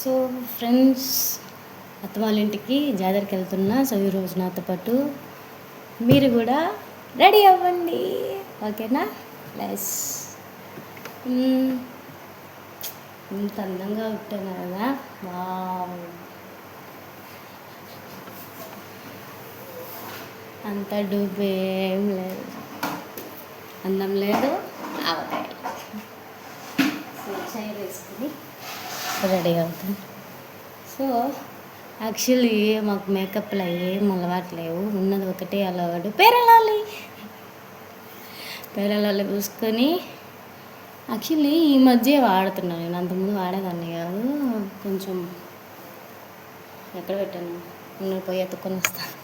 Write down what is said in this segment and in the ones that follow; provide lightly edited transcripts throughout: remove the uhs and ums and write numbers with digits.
So friends, అత్త వాళ్ళ ఇంటికి జాతరకి వెళ్తున్నా. సో ఈరోజు నాతో పాటు మీరు కూడా రెడీ అవ్వండి, ఓకేనా? ప్లస్ ఇంత అందంగా ఉంటాను కదా, వావ్! అంత డూబేం లేదు, అందం లేదు, ఆవకాయ. సో చైర్ వేసుకుని రెడీ అవుతాం. సో యాక్చువల్లీ మాకు మేకప్లో ఏం అలవాట్లేవు, ఉన్నది ఒకటే అలవాటు పేరలాలి. పేరలాలి పూసుకొని యాక్చువల్లీ ఈ మధ్య వాడుతున్నాను. నేను అంతకుముందు వాడేదాన్ని కాదు. కొంచెం ఎక్కడ పెట్టాను, నేను పోయి ఎత్తుకొని వస్తాను.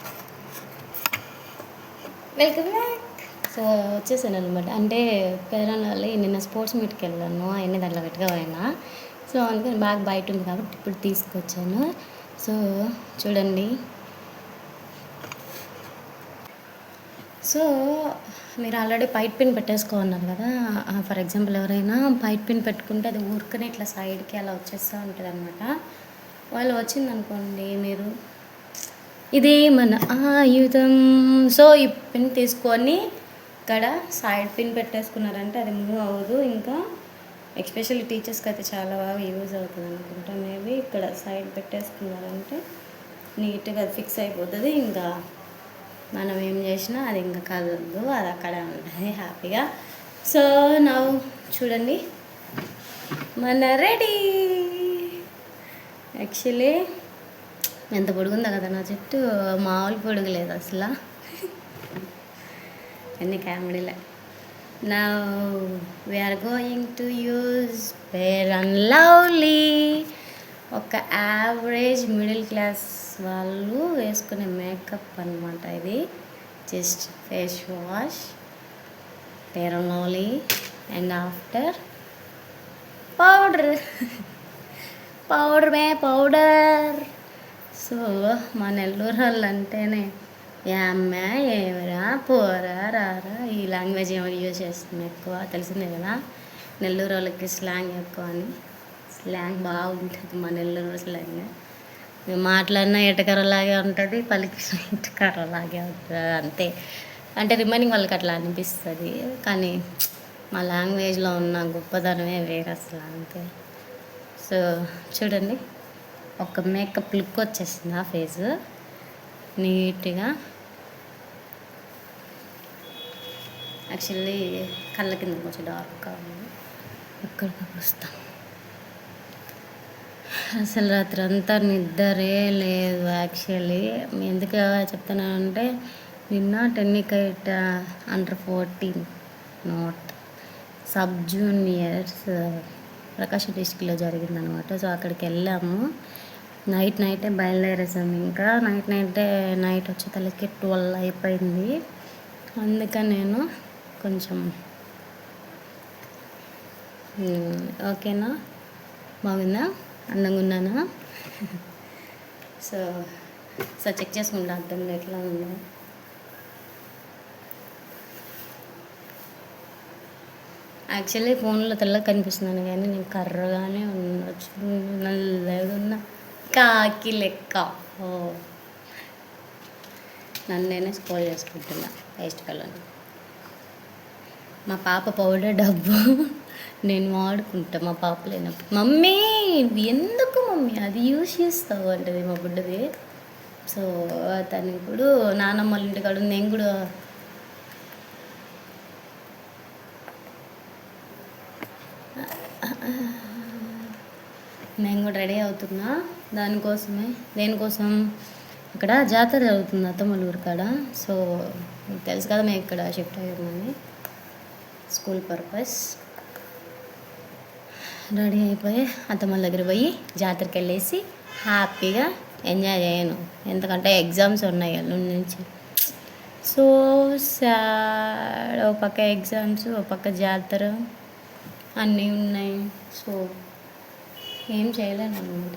Welcome back. సో వచ్చేసాను అనమాట. అంటే పేరలాలి నిన్న స్పోర్ట్స్ మీట్కి వెళ్ళాను, అవన్నీ దాంట్లో పెట్టుకోపోయినా. సో అందుకని బాగా బయట ఉంది కాబట్టి ఇప్పుడు తీసుకొచ్చాను. సో చూడండి. సో మీరు ఆల్రెడీ పైట్ పిన్ పెట్టేసుకోన్నారు కదా. ఫర్ ఎగ్జాంపుల్ ఎవరైనా పైట్ పిన్ పెట్టుకుంటే అది ఊరుకనే ఇట్లా సైడ్కి అలా వచ్చేస్తూ ఉంటుంది అనమాట. వాళ్ళు వచ్చిందనుకోండి, మీరు ఇదే మన ఆయుధం. సో ఈ పిన్ తీసుకొని ఇక్కడ సైడ్ పిన్ పెట్టేసుకున్నారంటే అది మూవ్ అవ్వదు. ఇంకా ఎస్పెషల్లీ టీచర్స్కి అయితే చాలా బాగా యూజ్ అవుతుంది అనుకుంటా. మేబీ ఇక్కడ సైడ్ పెట్టేసుకున్నారంటే నీట్గా అది ఫిక్స్ అయిపోతుంది. ఇంకా మనం ఏం చేసినా అది ఇంకా కదలదు, అది అక్కడే ఉంటుంది హ్యాపీగా. సో నా చూడండి, మన రెడీ. యాక్చువల్లీ ఎంత పొడుగుందో కదా నా జుట్టు, మామూలు పొడుగు లేదు అసలు. అన్ని కామెడీలే. Now we are going to use Fair and Lovely. ఒక యావరేజ్ మిడిల్ క్లాస్ వాళ్ళు వేసుకునే మేకప్ అనమాట ఇది. Just face wash, fair and lovely, and after powder. Powder. So మా నెల్లూరు వాళ్ళు అంటేనే యామ్మ, ఏమరా, పోరా, రారా, ఈ లాంగ్వేజ్ ఏమైనా యూజ్ చేస్తుంది ఎక్కువ. తెలిసిందే కదా నెల్లూరు వాళ్ళకి స్లాంగ్ ఎక్కువ అని. స్లాంగ్ బాగుంటుంది మా నెల్లూరు స్లాంగ్. మేము మాట్లాడినా ఎటకరలాగే ఉంటుంది, పలికిన ఎటకరలాగే ఉంటుంది అంతే. అంటే రిమైనింగ్ వాళ్ళకి అట్లా అనిపిస్తుంది, కానీ మా లాంగ్వేజ్లో ఉన్న గొప్పదనమే వేరే అసలు, అంతే. సో చూడండి, ఒక మేకప్ లుక్ వచ్చేసింది ఆ ఫేస్ నీట్గా. యాక్చువల్లీ కళ్ళ కింద కొంచెం డార్క్గా ఉంది, ఎక్కడికి వస్తాం. అసలు రాత్రి అంతా నిద్రే లేదు. యాక్చువల్లీ ఎందుకు చెప్తున్నానంటే, నిన్న టెన్నికైట్ అండర్-14 నాట్ సబ్ జూనియర్స్ ప్రకాశం డిస్ట్రిక్ట్లో జరిగిందనమాట. సో అక్కడికి వెళ్ళాము. నైటే బయలుదేరేసాము. ఇంకా నైట్ వచ్చేతలకి 12 అయిపోయింది. అందుకని నేను కొంచెం ఓకేనా, బాగుందా, అందంగా ఉన్నానా? సో చెక్ చేసుకుంటా అర్థంలో ఎట్లా ఉందో. యాక్చువల్లీ ఫోన్లో తెల్లగా కనిపిస్తున్నాను, కానీ నేను కర్రగానే ఉండొచ్చు, నల్లగా ఉన్నా, కాకి లెక్క. ఓ నన్ను నేనే స్క్రోల్ చేసుకుంటున్నా పేస్ట్ కలర్. మా పాప పౌడర్ డబ్బు నేను వాడుకుంటా మా పాప లేనప్పుడు. మమ్మీ ఎందుకు మమ్మీ అది యూజ్ చేస్తావు అంటది మా బుడ్డది. సో తను ఇప్పుడు నానమ్మ వాళ్ళ ఇంటికాడ ఉంది. నేను కూడా రెడీ అవుతున్నా దేనికోసం ఇక్కడ జాతర జరుగుతుంది అత్తమ్మల ఊరు కాడ. సో మీకు తెలుసు కదా, మేము ఇక్కడ షిఫ్ట్ అయ్యామని స్కూల్ పర్పస్. రెడీ అయిపోయి అత్తమ్మల దగ్గర పోయి జాతరకి వెళ్ళేసి హ్యాపీగా ఎంజాయ్ చేయను, ఎందుకంటే ఎగ్జామ్స్ ఉన్నాయి ఎల్లుండి నుంచి. సో సాడ్, ఒక పక్క ఎగ్జామ్స్, ఒక పక్క జాతర, అన్నీ ఉన్నాయి. సో ఏం చేయలేను అనమాట.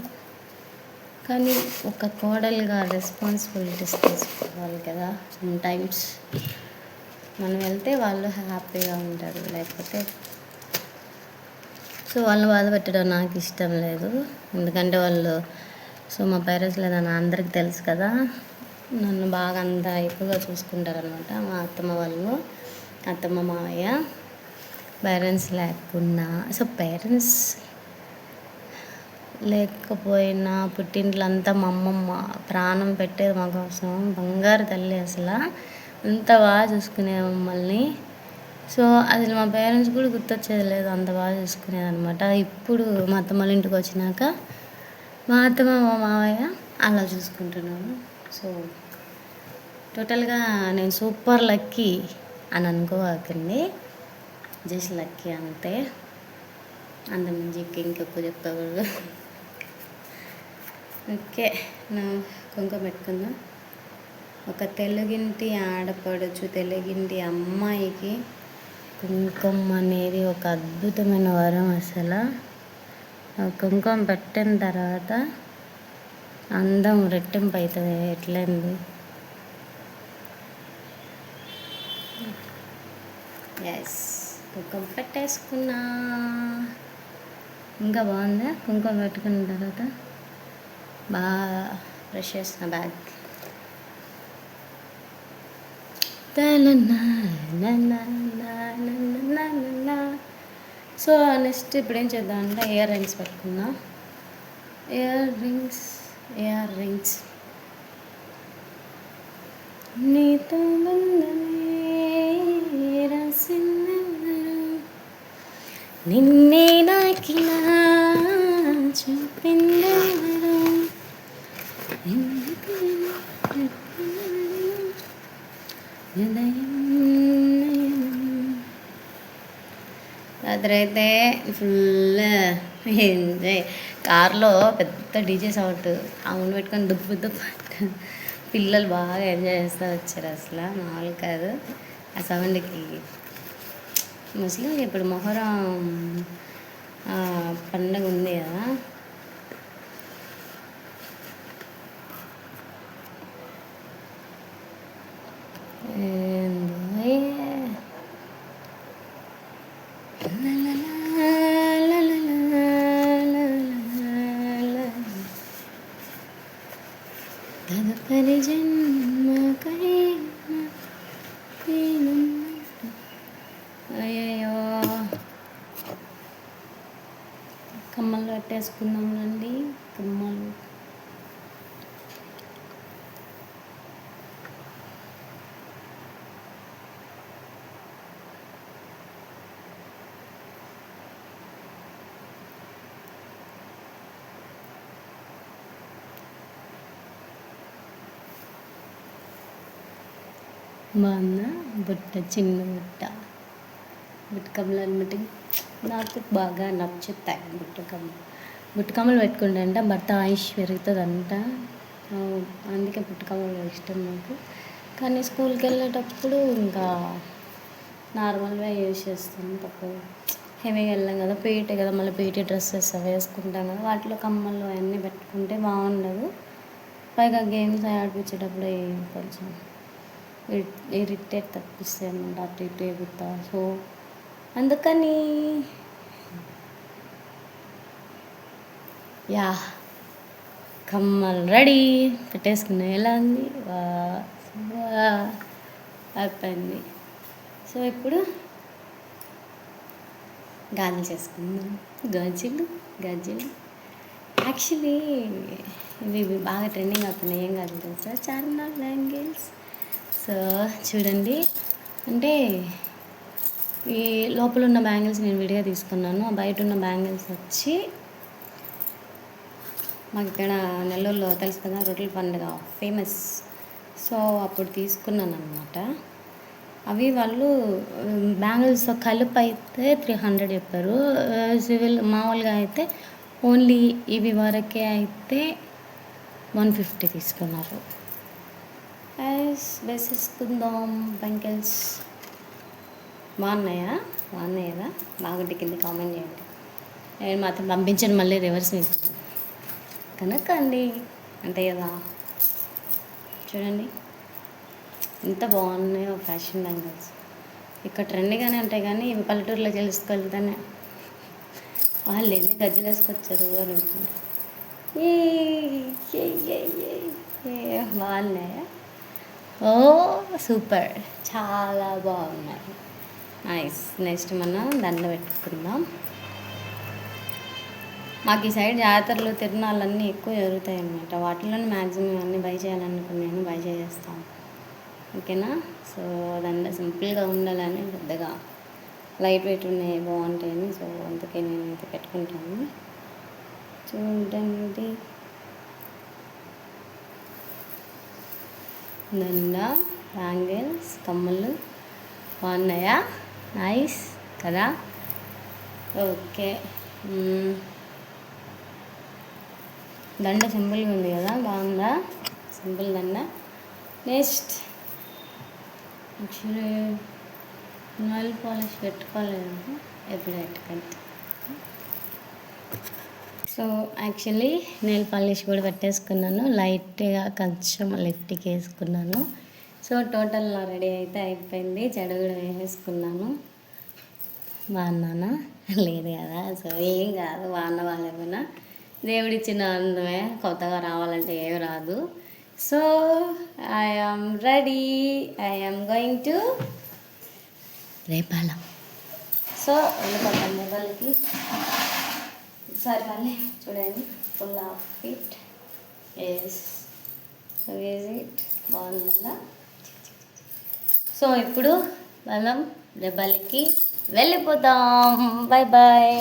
కానీ ఒక కోడలుగా రెస్పాన్సిబిలిటీస్ తీసుకోవాలి కదా. సమ్టైమ్స్ మనం వెళ్తే వాళ్ళు హ్యాపీగా ఉంటారు, లేకపోతే సో వాళ్ళని బాధ పెట్టడం నాకు ఇష్టం లేదు. ఎందుకంటే వాళ్ళు మా పేరెంట్స్ లేదా అందరికి తెలుసు కదా, నన్ను బాగా అంత ఎక్కువగా చూసుకుంటారనమాట మా అత్తమ్మ వాళ్ళు, అత్తమ్మ మావయ్య. పేరెంట్స్ లేకున్నా పేరెంట్స్ లేకపోయినా పుట్టింట్లో అంతా మా అమ్మమ్మ ప్రాణం పెట్టేది మా కోసం, బంగారు తల్లి అసలు. అంత బాగా చూసుకునే మమ్మల్ని. అది మా పేరెంట్స్ కూడా గుర్తొచ్చేది లేదు, అంత బాగా చూసుకునేది అనమాట. ఇప్పుడు మా అత్తమ్మ ఇంటికి వచ్చినాక మా అత్తమ్మ మా మావయ్య అలా చూసుకుంటున్నాను. టోటల్గా నేను సూపర్ లక్కీ అని అనుకోకండి, జస్ట్ లక్కీ అంతే, అంతకుమించి ఇంకెక్కువ చెప్పకూడదు. ఓకే, నా కుంకుమ పెట్టుకుందాం. ఒక తెలుగింటి ఆడపడుచు, తెలుగింటి అమ్మాయికి కుంకుమ అనేది ఒక అద్భుతమైన వరం. అసలు కుంకుమ పెట్టిన తర్వాత అందం రెట్టింపు అవుతుంది. ఎట్లండి? ఎస్, కుంకుమ పెట్టేసుకున్నా. ఇంకా బాగుందా? కుంకుమ పెట్టుకున్న తర్వాత బాగా బ్రష్ చేసిన బ్యాగ్. నెక్స్ట్ ఇప్పుడు ఏం చేద్దామంటే ఇయర్ రింగ్స్ పెట్టుకుందాం. ఇయర్ రింగ్స్ నీతో నిన్నే నాకిలా చూపిందెవరు, రాత్రైతే ఫుల్ ఎంజాయ్. కార్లో పెద్ద డీజే సౌండ్ అవును పెట్టుకొని దుబ్బు దుబ్బు పిల్లలు బాగా ఎంజాయ్ చేస్తూ వచ్చారు. అసలు మామూలు కాదు ఆ సౌండ్కి. ముస్లింలు ఇప్పుడు మొహరం పండుగ ఉంది కదా, తదుపరి జన్మకైనా. అయ్యో, కమ్మలు కట్టేసుకుందాం రండి. కమ్మలు బాగుందా? బుట్ట, చిన్న బుట్టకమ్మలు అనమాట. నాకు బాగా నచ్చుతాయి బుట్టకమ్మలు పెట్టుకుంటే భర్త ఆయుష్ పెరుగుతుందంట. అందుకే బుట్టకమ్మలు ఇష్టం నాకు. కానీ స్కూల్కి వెళ్ళేటప్పుడు ఇంకా నార్మల్గా యూజ్ చేస్తాను, తక్కువ హెవీగా వెళ్ళాం కదా, పీటీ కదా, మళ్ళీ పీటీ డ్రెస్సెస్ అవి వేసుకుంటాం కదా, వాటిలో కమ్మలు అవన్నీ పెట్టుకుంటే బాగుండదు. పైగా గేమ్స్ ఆడిపించేటప్పుడు కొంచెం ఇరిటేట్ తప్పిస్తాయి అన్నమాట, అటు ఇటు ఎగుతా. అందుకని కమ్మలు రెడీ పెట్టేసుకున్నా. ఎలా ఉంది? అయిపోయింది. ఇప్పుడు గాజులు చేసుకుందాం. గాజులు యాక్చువల్లీ ఇవి బాగా ట్రెండింగ్ అవుతున్నాయి. ఏం గాజులు తెలుసా? చార్మినార్ బ్యాంగిల్స్. చూడండి, అంటే ఈ లోపల ఉన్న బ్యాంగిల్స్ నేను విడిగా తీసుకున్నాను. బయట ఉన్న బ్యాంగిల్స్ వచ్చి మాకు ఇక్కడ నెల్లూరులో తెలుసు కదా, రొట్టెల పండుగ ఫేమస్. అప్పుడు తీసుకున్నాను అనమాట. అవి వాళ్ళు బ్యాంగిల్స్ కలిపి అయితే 300 చెప్పారు. సివిల్ మామూలుగా అయితే ఓన్లీ ఇవి వరకే అయితే 150 తీసుకున్నారు. వేసేసుకుందాం బ్యాంగిల్స్. బాగున్నాయా కదా? బాగుంటే కింద కామెంట్ చేయండి. నేను మాత్రం పంపించండి, మళ్ళీ రివర్స్ కనుక్కండి అంతే కదా. చూడండి ఎంత బాగున్నాయో ఫ్యాషన్ బ్యాంగిల్స్. ఇక్కడ ట్రెండ్గానే ఉంటాయి, కానీ ఇవి పల్లెటూరులో తెలుసుకెళ్తేనే వాళ్ళు ఎన్ని గజ్జలు వేసుకొచ్చారు అని ఉంటుంది. ఏ ఏ ఏ ఏ ఏ బాగున్నాయా? ఓ సూపర్, చాలా బాగున్నాయి. నైస్. నెక్స్ట్ మనం దండ పెట్టుకుందాం. మాకు ఈ సైడ్ జాతరలు తిరునాళ్ళన్నీ ఎక్కువ జరుగుతాయి అన్నమాట. వాటిలోనే మ్యాక్సిమం అన్నీ బై చేయాలనుకున్నాను, బై చేసేస్తాం. ఓకేనా? సో దండ సింపుల్గా ఉండాలని, పెద్దగా లైట్ వెయిట్ ఉన్నాయి బాగుంటాయని, సో అందుకే నేనైతే పెట్టుకుంటాను. చూడండి, దండ, బ్యాంగిల్స్, కమ్మలు బాగున్నాయా? నైస్ కదా? ఓకే. దండ సింపుల్గా ఉంది కదా, బాగుందా? సింపుల్ దండ. నెక్స్ట్ యాక్చువల్లీ నెయిల్ పాలిష్ పెట్టుకోలేదు, ఎప్పుడు పెట్టుకుంటే. సో యాక్చువల్లీ నెయిల్ పాలిష్ కూడా పెట్టేసుకున్నాను, లైట్గా కొంచెం లిఫ్ట్కి వేసుకున్నాను. సో టోటల్ నా రెడీ అయితే అయిపోయింది. జడ కూడా వేసేసుకున్నాను. బాగున్నానా? లేదు కదా? సో ఏం కాదు, బాగున్న వాళ్ళేమైనా దేవుడిచ్చిన అందమే, కొత్తగా రావాలంటే ఏమి రాదు. So I'm ready, I'm going to Repalle. So వెళ్ళిపోతాను రేపాలకి. ఒకసారి మళ్ళీ చూడండి, full outfit. Yes, so is it, బాగుంది కదా? సో ఇప్పుడు మనం రేపాలకి వెళ్ళిపోతాం. Bye bye.